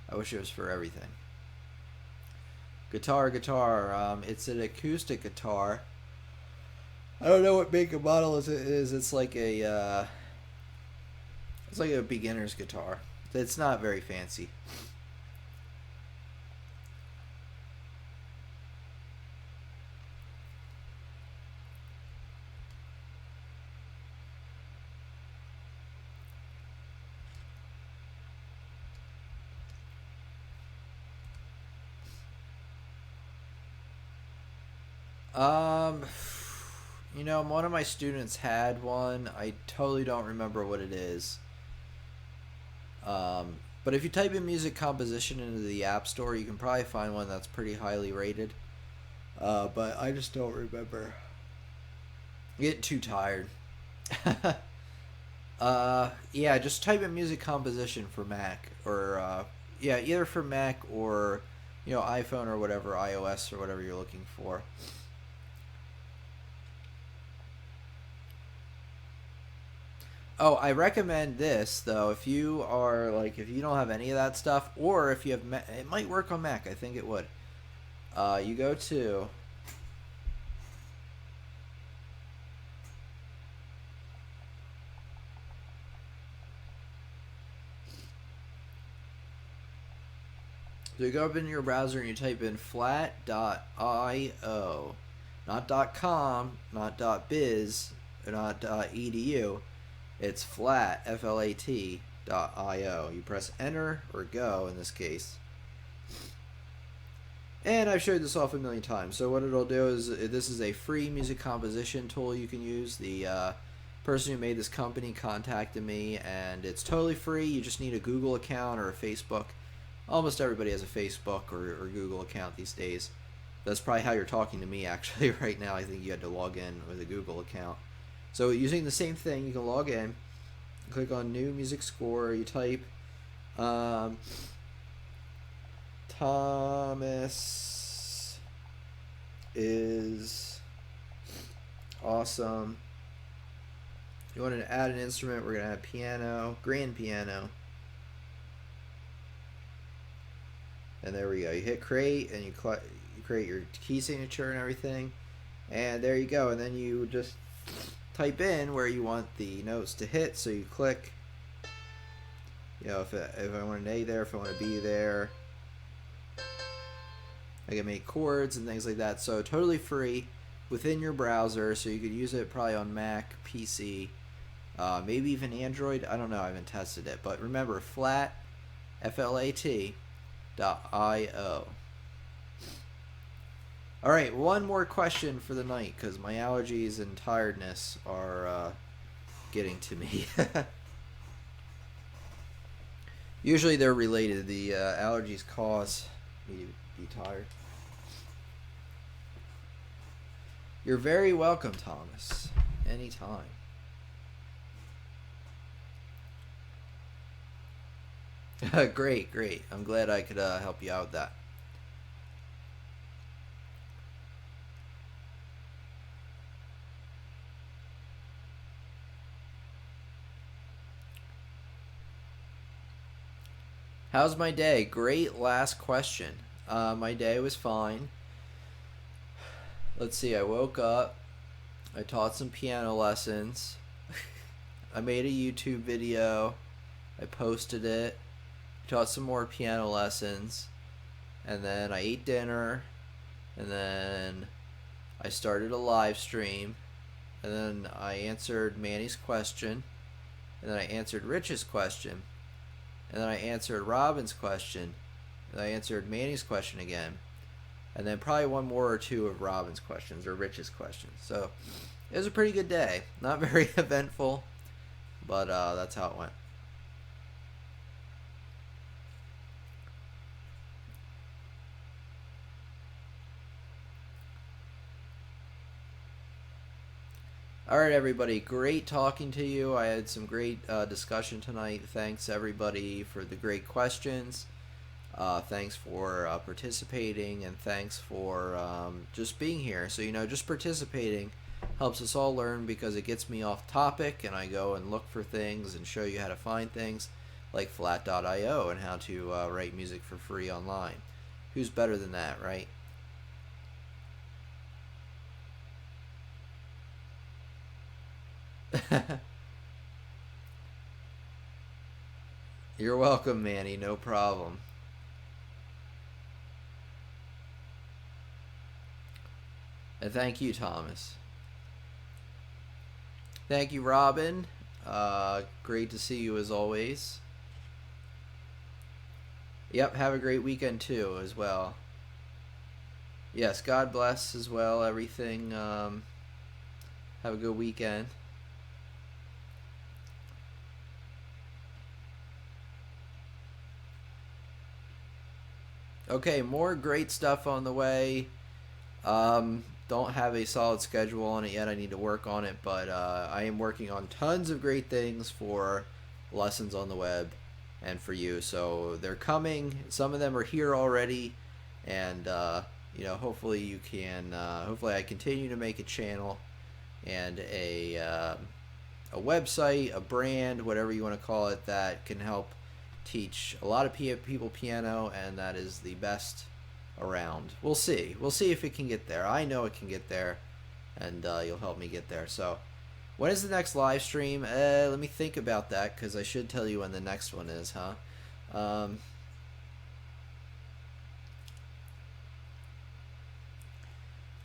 I wish it was for everything. Guitar. It's an acoustic guitar. I don't know what make and model it is. It's like a beginner's guitar. It's not very fancy. You know, one of my students had one. I totally don't remember what it is. But if you type in music composition into the App Store, you can probably find one that's pretty highly rated. But I just don't remember. I'm getting too tired. Yeah, just type in music composition for Mac, or yeah, either for Mac or, you know, iPhone or whatever, iOS or whatever you're looking for. Oh, I recommend this though. If you are like, if you don't have any of that stuff, or if you have, it might work on Mac. I think it would. You go to. So you go up in your browser and you type in flat.io, not .com, not .biz, or not .edu. It's flat, FLAT.io. You press enter or go in this case. And I've showed this off a million times. So what it'll do is, this is a free music composition tool you can use. The person who made this company contacted me, and it's totally free. You just need a Google account or a Facebook. almost everybody has a Facebook or Google account these days. That's probably how you're talking to me actually right now. I think you had to log in with a Google account. So using the same thing, you can log in, click on New Music Score, you type Thomas is awesome. You want to add an instrument, we're going to add piano, grand piano. And there we go. You hit create and you create your key signature and everything. And there you go. And then you just type in where you want the notes to hit. So you click, you know, if I want an A there, if I want a B there. I can make chords and things like that. So totally free within your browser. So you could use it probably on Mac, PC, maybe even Android. I don't know. I haven't tested it. But remember, flat, FLAT.io. All right, one more question for the night because my allergies and tiredness are getting to me. Usually they're related. The allergies cause me to be tired. You're very welcome, Thomas. Anytime. Great, great. I'm glad I could help you out with that. How's my day? Great last question. My day was fine. Let's see, I woke up. I taught some piano lessons. I made a YouTube video. I posted it. Taught some more piano lessons. And then I ate dinner. And then I started a live stream. And then I answered Manny's question. And then I answered Rich's question. And then I answered Robin's question. And I answered Manny's question again. And then probably one more or two of Robin's questions or Rich's questions. So it was a pretty good day. Not very eventful, but that's how it went. All right, everybody. Great talking to you. I had some great discussion tonight. Thanks, everybody, for the great questions. Thanks for participating, and thanks for just being here. So, you know, just participating helps us all learn because it gets me off topic, and I go and look for things and show you how to find things like flat.io and how to write music for free online. Who's better than that, right? You're welcome, Manny. No problem. And thank you, Thomas. Thank you, Robin. Great to see you as always. Yep, have a great weekend too, as well. Yes, God bless as well, everything. Have a good weekend. Okay, more great stuff on the way. Don't have a solid schedule on it yet. I need to work on it, but I am working on tons of great things for lessons on the web and for you. So they're coming. Some of them are here already, and you know, hopefully you can. Hopefully, I continue to make a channel and a website, a brand, whatever you want to call it, that can help teach a lot of people piano, and that is the best around. We'll see if it can get there. I know it can get there, and you'll help me get there. So when is the next live stream? Let me think about that, because I should tell you when the next one is, huh?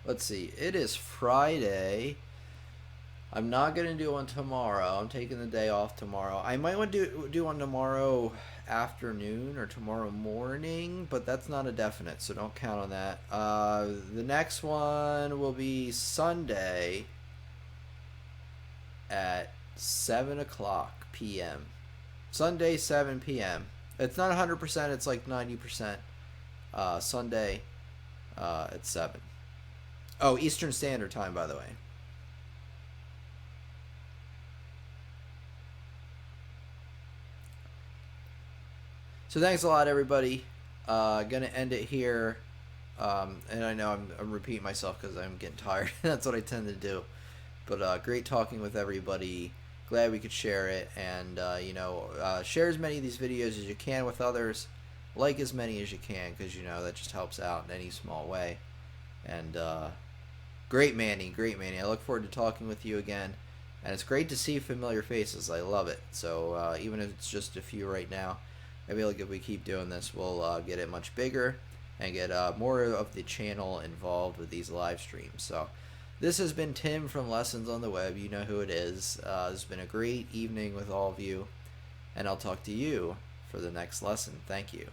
Let's see, it is Friday. I'm not going to do one tomorrow. I'm taking the day off tomorrow. I might want to do one tomorrow afternoon or tomorrow morning, but that's not a definite, so don't count on that. The next one will be Sunday at 7 o'clock p.m. Sunday, 7 p.m. It's not 100%. It's like 90%. Sunday at 7. Oh, Eastern Standard Time, by the way. So thanks a lot, everybody. Gonna end it here. And I know I'm repeating myself because I'm getting tired. That's what I tend to do. But great talking with everybody. Glad we could share it. And, share as many of these videos as you can with others. Like as many as you can because, that just helps out in any small way. And great, Manny. Great, Manny. I look forward to talking with you again. And it's great to see familiar faces. I love it. So even if it's just a few right now, I feel like if we keep doing this, we'll get it much bigger and get more of the channel involved with these live streams. So this has been Tim from Lessons on the Web. You know who it is. It's been a great evening with all of you, and I'll talk to you for the next lesson. Thank you.